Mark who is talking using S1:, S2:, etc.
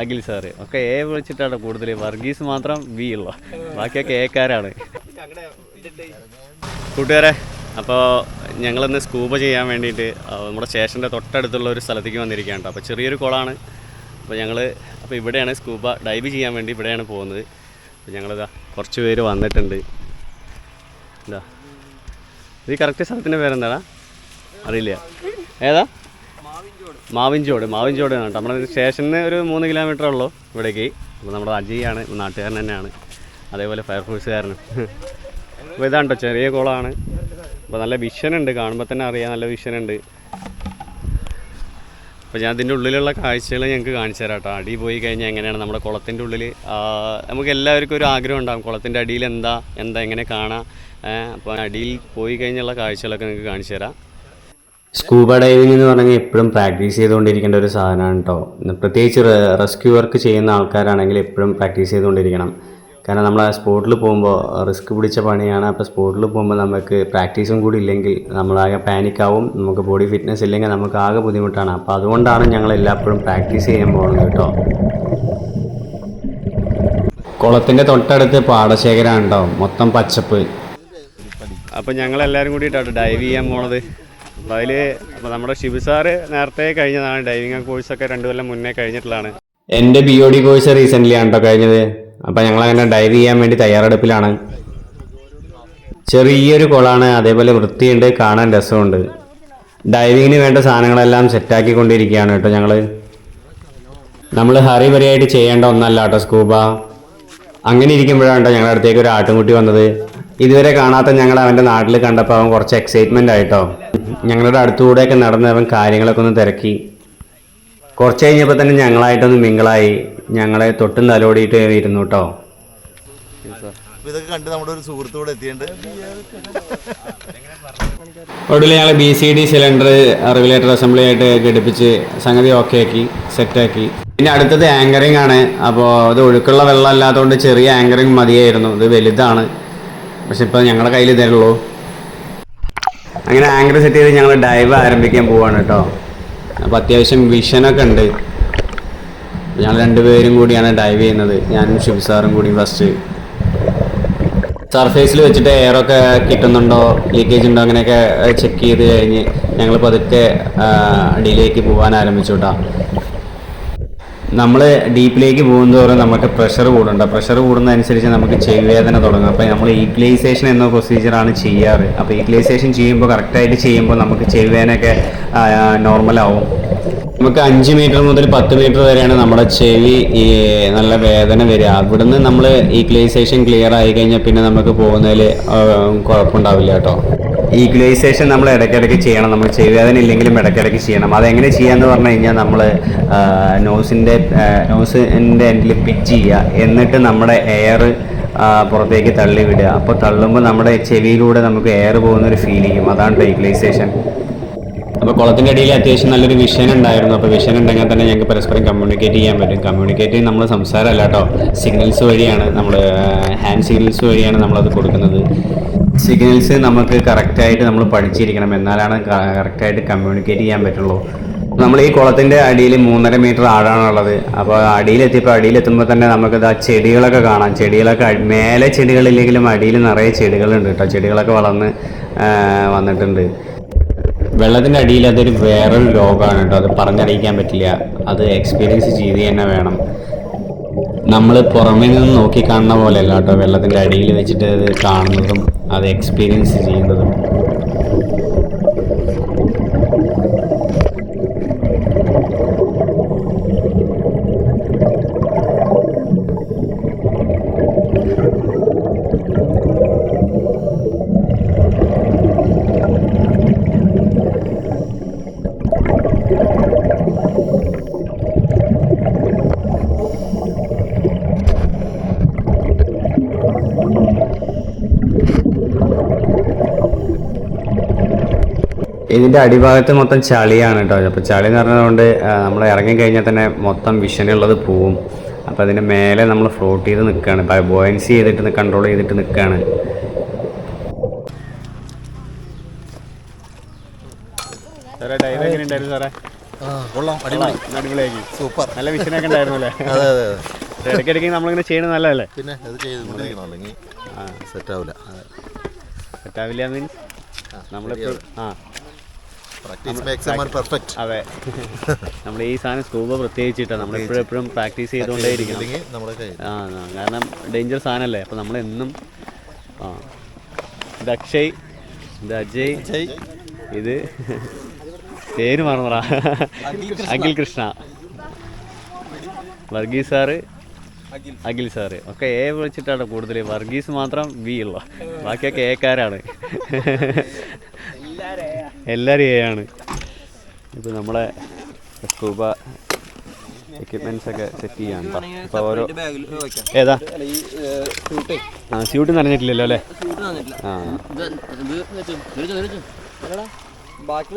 S1: Akhil sir ഒക്കെ A വിളിച്ചിട്ടാണ് കൂടുതൽ. വർഗീസ് മാത്രം ബി ഉള്ള, ബാക്കിയൊക്കെ എക്കാരാണ്. കൂട്ടുകാരെ, അപ്പോൾ ഞങ്ങളിന്ന് സ്കൂബ ചെയ്യാൻ വേണ്ടിയിട്ട് നമ്മുടെ സ്റ്റേഷൻ്റെ തൊട്ടടുത്തുള്ള ഒരു സ്ഥലത്തേക്ക് വന്നിരിക്കുകയാണ്. അപ്പോൾ ചെറിയൊരു കുളമാണ്. അപ്പോൾ ഇവിടെയാണ് സ്കൂബ ഡൈവ് ചെയ്യാൻ വേണ്ടി ഇവിടെയാണ് പോകുന്നത്. അപ്പോൾ ഞങ്ങളിതാ കുറച്ച് പേര് വന്നിട്ടുണ്ട്. ഇതാ ഇത് കറക്റ്റ് സ്ഥലത്തിൻ്റെ പേരെന്താടാ അറിയില്ല, ഏതാ? മാവിൻചോട് കേട്ടോ. നമ്മുടെ സ്റ്റേഷനിൽ ഒരു 3 കിലോമീറ്റർ ഉള്ളൂ ഇവിടേക്ക്. അപ്പോൾ നമ്മുടെ അജയാണ്, നാട്ടുകാരൻ തന്നെയാണ്, അതേപോലെ ഫയർഫോഴ്സുകാരനും. അപ്പോൾ ഇതാണ് കേട്ടോ, ചെറിയ കുളമാണ്. അപ്പോൾ നല്ല വിഷനുണ്ട്, കാണുമ്പോൾ തന്നെ അറിയാം നല്ല വിഷനുണ്ട്. അപ്പോൾ ഞാൻ ഇതിൻ്റെ ഉള്ളിലുള്ള കാഴ്ചകൾ ഞങ്ങൾക്ക് കാണിച്ചു തരാം കേട്ടോ. അടി പോയി കഴിഞ്ഞാൽ എങ്ങനെയാണ് നമ്മുടെ കുളത്തിൻ്റെ ഉള്ളിൽ. നമുക്ക് എല്ലാവർക്കും ഒരു ആഗ്രഹം ഉണ്ടാകും കുളത്തിൻ്റെ അടിയിൽ എന്താ എങ്ങനെ കാണാം. അപ്പോൾ അടിയിൽ പോയി കഴിഞ്ഞുള്ള കാഴ്ചകളൊക്കെ നിങ്ങൾക്ക് കാണിച്ചു തരാം.
S2: സ്കൂബ ഡൈവിംഗ് എന്ന് പറഞ്ഞാൽ എപ്പോഴും പ്രാക്ടീസ് ചെയ്തുകൊണ്ടിരിക്കേണ്ട ഒരു സാധനമാണ് കേട്ടോ. പ്രത്യേകിച്ച് റെസ്ക്യൂ വർക്ക് ചെയ്യുന്ന ആൾക്കാരാണെങ്കിൽ എപ്പോഴും പ്രാക്ടീസ് ചെയ്തുകൊണ്ടിരിക്കണം. കാരണം നമ്മൾ സ്പോട്ടിൽ പോകുമ്പോൾ റിസ്ക് പിടിച്ച പണിയാണ്. അപ്പോൾ സ്പോട്ടിൽ പോകുമ്പോൾ നമുക്ക് പ്രാക്ടീസും കൂടി ഇല്ലെങ്കിൽ നമ്മളാകെ പാനിക്കാവും. നമുക്ക് ബോഡി ഫിറ്റ്നസ് ഇല്ലെങ്കിൽ നമുക്ക് ആകെ ബുദ്ധിമുട്ടാണ്. അപ്പോൾ അതുകൊണ്ടാണ് ഞങ്ങൾ എല്ലായ്പ്പോഴും പ്രാക്ടീസ് ചെയ്യാൻ പോകുന്നത് കേട്ടോ. കുളത്തിൻ്റെ തൊട്ടടുത്ത് പാടശേഖരമാണ് കേട്ടോ, മൊത്തം പച്ചപ്പ്.
S1: അപ്പോൾ ഞങ്ങളെല്ലാവരും കൂടിയിട്ടാണ് ഡൈവ് ചെയ്യാൻ പോണത്. അപ്പോൾ നമ്മുടെ ഷിബു സാറ് നേരത്തെ കഴിഞ്ഞതാണ്. ഡൈവിംഗ് കോഴ്സൊക്കെ 2 കൊല്ലം മുന്നേ കഴിഞ്ഞിട്ടുള്ളതാണ്.
S2: എൻ്റെ BOD കോഴ്സ് റീസെൻ്റ്ലി ആണ് കേട്ടോ കഴിഞ്ഞത്. അപ്പോൾ ഞങ്ങളങ്ങനെ ഡൈവ് ചെയ്യാൻ വേണ്ടി തയ്യാറെടുപ്പിലാണ്. ചെറിയൊരു കുളമാണ്, അതേപോലെ വൃത്തിയുണ്ട്, കാണാൻ രസമുണ്ട്. ഡൈവിങ്ങിന് വേണ്ട സാധനങ്ങളെല്ലാം സെറ്റാക്കിക്കൊണ്ടിരിക്കുകയാണ് കേട്ടോ നമ്മൾ ഹറി ബറിയായിട്ട് ചെയ്യേണ്ട ഒന്നല്ല കേട്ടോ സ്കൂബ. അങ്ങനെ ഇരിക്കുമ്പോഴാണ് കേട്ടോ ഞങ്ങളുടെ അടുത്തേക്ക് ഒരു ആട്ടുംകുട്ടി വന്നത്. ഇതുവരെ കാണാത്ത ഞങ്ങൾ അവൻ്റെ നാട്ടിൽ കണ്ടപ്പോൾ അവൻ കുറച്ച് എക്സൈറ്റ്മെൻ്റ് ആയിട്ടോ. ഞങ്ങളുടെ അടുത്തുകൂടെയൊക്കെ നടന്ന് അവൻ കാര്യങ്ങളൊക്കെ ഒന്ന് തിരക്കി. കുറച്ച് കഴിഞ്ഞപ്പോൾ തന്നെ ഞങ്ങളായിട്ടൊന്ന് മിങ്കിളായി. ഞങ്ങളെ തൊട്ടും തലോടിയിട്ട് ഇരുന്നു കേട്ടോ.
S3: ഇതൊക്കെ കണ്ട് നമ്മുടെ ഒരു സുഹൃത്തോടെ എത്തിയിട്ടുണ്ട്.
S2: ഒടുവിൽ ഞങ്ങൾ BCD സിലിണ്ടർ റെഗുലേറ്റർ അസംബ്ലി ആയിട്ട് ഘടിപ്പിച്ച് സംഗതി ഓക്കെ ആക്കി, സെറ്റാക്കി. പിന്നെ അടുത്തത് ആങ്കറിങ് ആണ്. അപ്പോൾ ഇത് ഒഴുക്കുള്ള വെള്ളം അല്ലാത്തതുകൊണ്ട് ചെറിയ ആങ്കറിങ് മതിയായിരുന്നു. ഇത് വലുതാണ്, പക്ഷെ ഇപ്പോൾ ഞങ്ങളുടെ കയ്യിൽ ഇതേ ഉള്ളൂ. അങ്ങനെ ആങ്കർ സെറ്റ് ചെയ്ത് ഞങ്ങൾ ഡൈവ് ആരംഭിക്കാൻ പോവാണ് കേട്ടോ. അപ്പോൾ അത്യാവശ്യം വിഷനൊക്കെ ഉണ്ട്. ഞങ്ങൾ 2 പേരും കൂടിയാണ് ഡൈവ് ചെയ്യുന്നത്, ഞാനും ഷിബു സാറും കൂടി. ഫസ്റ്റ് സർഫേസിൽ വെച്ചിട്ട് എയറൊക്കെ കിട്ടുന്നുണ്ടോ, ലീക്കേജ് ഉണ്ടോ, അങ്ങനെയൊക്കെ ചെക്ക് ചെയ്ത് കഴിഞ്ഞ് ഞങ്ങൾ പതുക്കെ അടിയിലേക്ക് പോകാൻ ആരംഭിച്ചു കേട്ടോ. നമ്മൾ ഡീപ്പിലേക്ക് പോകുന്നതോറും നമുക്ക് പ്രഷർ കൂടുന്നുണ്ട്. പ്രഷർ കൂടുന്നതനുസരിച്ച് നമുക്ക് ചെവിവേദന തുടങ്ങും. അപ്പോൾ നമ്മൾ ഈക്വലൈസേഷൻ എന്ന പ്രൊസീജിയറാണ് ചെയ്യാറ്. അപ്പോൾ ഈക്വലൈസേഷൻ ചെയ്യുമ്പോൾ കറക്റ്റായിട്ട് ചെയ്യുമ്പോൾ നമുക്ക് ചെവിവേദനയൊക്കെ നോർമലാവും. നമുക്ക് 5 മീറ്റർ മുതൽ 10 മീറ്റർ വരെയാണ് നമ്മുടെ ചെവി നല്ല വേദന വരിക. അവിടുന്ന് നമ്മൾ ഈക്വലൈസേഷൻ ക്ലിയർ ആയി കഴിഞ്ഞാൽ പിന്നെ നമുക്ക് പോകുന്നതിൽ കുഴപ്പമുണ്ടാവില്ല കേട്ടോ. ഈക്വലൈസേഷൻ നമ്മൾ ഇടയ്ക്കിടയ്ക്ക് ചെയ്യണം. നമ്മൾ ചെവിവേദന ഇല്ലെങ്കിലും ഇടയ്ക്കിടയ്ക്ക് ചെയ്യണം. അതെങ്ങനെ ചെയ്യാമെന്ന് പറഞ്ഞു കഴിഞ്ഞാൽ നമ്മൾ നോസിൻ്റെ എൻഡിൽ പിച്ച് ചെയ്യുക, എന്നിട്ട് നമ്മുടെ എയർ പുറത്തേക്ക് തള്ളി വിടുക. അപ്പോൾ തള്ളുമ്പോൾ നമ്മുടെ ചെവിയിലൂടെ നമുക്ക് എയർ പോകുന്നൊരു ഫീൽ ചെയ്യും. അതാണ് ഈക്വലൈസേഷൻ. അപ്പോൾ കുളത്തിൻ്റെ അടിയിൽ അത്യാവശ്യം നല്ലൊരു വിഷൻ ഉണ്ടായിരുന്നു. അപ്പോൾ വിഷൻ ഉണ്ടെങ്കിൽ തന്നെ ഞങ്ങൾക്ക് പരസ്പരം കമ്മ്യൂണിക്കേറ്റ് ചെയ്യാൻ പറ്റും. കമ്മ്യൂണിക്കേറ്റ് നമ്മൾ സംസാരമല്ല കേട്ടോ, സിഗ്നൽസ് വഴിയാണ്, നമ്മൾ ഹാൻഡ് സിഗ്നൽസ് വഴിയാണ് നമ്മളത് കൊടുക്കുന്നത്. സിഗ്നൽസ് നമുക്ക് കറക്റ്റായിട്ട് നമ്മൾ പഠിച്ചിരിക്കണം, എന്നാലാണ് കറക്റ്റായിട്ട് കമ്മ്യൂണിക്കേറ്റ് ചെയ്യാൻ പറ്റുള്ളൂ. നമ്മൾ ഈ കുളത്തിൻ്റെ അടിയിൽ 3.5 മീറ്റർ ആഴാണുള്ളത്. അപ്പോൾ അടിയിലെത്തുമ്പോൾ തന്നെ നമുക്കിത് ആ ചെടികളൊക്കെ കാണാം. ചെടികളൊക്കെ മേലെ ചെടികളില്ലെങ്കിലും അടിയിൽ നിറയെ ചെടികളുണ്ട് കേട്ടോ. ചെടികളൊക്കെ വളർന്ന് വന്നിട്ടുണ്ട്. വെള്ളത്തിൻ്റെ അടിയിൽ അതൊരു വേറൊരു ലോകമാണ് കേട്ടോ. അത് പറഞ്ഞറിയിക്കാൻ പറ്റില്ല. അത് എക്സ്പീരിയൻസ് ചെയ്ത് തന്നെ വേണം. നമ്മൾ പുറമേ നിന്ന് നോക്കി കാണുന്ന പോലെയല്ല കേട്ടോ വെള്ളത്തിൻ്റെ അടിയിൽ വെച്ചിട്ട് അത് കാണുന്നതും അത് എക്സ്പീരിയൻസ് ചെയ്യുന്നതും. ഇതിൻ്റെ അടിഭാഗത്ത് മൊത്തം ചളിയാണ് കേട്ടോ. അപ്പോൾ ചളി എന്ന് പറഞ്ഞതുകൊണ്ട് നമ്മൾ ഇറങ്ങിക്കഴിഞ്ഞാൽ തന്നെ മൊത്തം വിഷനുള്ളത് പോവും. അപ്പോൾ അതിൻ്റെ മേലെ നമ്മൾ ഫ്ലോട്ട് ചെയ്ത് നിൽക്കുകയാണ്, ബോയൻസി ചെയ്തിട്ട് കൺട്രോൾ ചെയ്തിട്ട് നിൽക്കുകയാണ്.
S1: സാറേ ഡൈവ് എങ്ങനെയുണ്ടായിരുന്നു സാറേ?
S3: കൊള്ളാം, അടിപൊളി,
S1: അടിപൊളിയാക്കി,
S3: സൂപ്പർ,
S1: നല്ല വിഷനൊക്കെ ഉണ്ടായിരുന്നു അല്ലേ?
S3: അതെ അതെ അതെ.
S1: ഇടയ്ക്കിടയ്ക്ക് നമ്മളിങ്ങനെ ചെയ്യണത് നല്ലതല്ലേ?
S3: പിന്നെ അത് ചെയ്തുകൊണ്ടിരിക്കണം, അല്ലെങ്കിൽ സെറ്റാവില്ല.
S1: സെറ്റാവില്ല മീൻസ് നമ്മളെപ്പോഴും
S3: practice makes a man perfect.
S1: അതെ, നമ്മൾ ഈ സാധനം സ്കൂബ പ്രത്യേകിച്ചിട്ടാണ് നമ്മളെപ്പോഴും പ്രാക്ടീസ് ചെയ്തുകൊണ്ടേയിരിക്കണം.
S3: ഇല്ലെങ്കിൽ നമ്മുടെ കയ്യിൽ
S1: കാരണം ഡേഞ്ചർ സാധനമല്ലേ. അപ്പോൾ നമ്മളെന്നും ഇത് അക്ഷയ്, ഇത് അജയ്, ഇത് പേര് മറന്നറ, അഖിൽ കൃഷ്ണ, വർഗീസ് സാറ്, അഖിൽ സാറ് ഒക്കെ എ വിളിച്ചിട്ടാണ് കൂടുതൽ. വർഗീസ് മാത്രം ബി ഉള്ള, ബാക്കിയൊക്കെ എക്കാരാണ്. എല്ലാവരും എ ആണ്. ഇപ്പോൾ നമ്മളെ സ്കൂബ എക്യുപ്മെൻറ്റ്സ് ഒക്കെ സെറ്റ് ചെയ്യാണ്. അപ്പോൾ ഓരോ ഏതാ സ്യൂട്ട് നനഞ്ഞിട്ടില്ലല്ലോ അല്ലേ?
S4: ബാക്കിൽ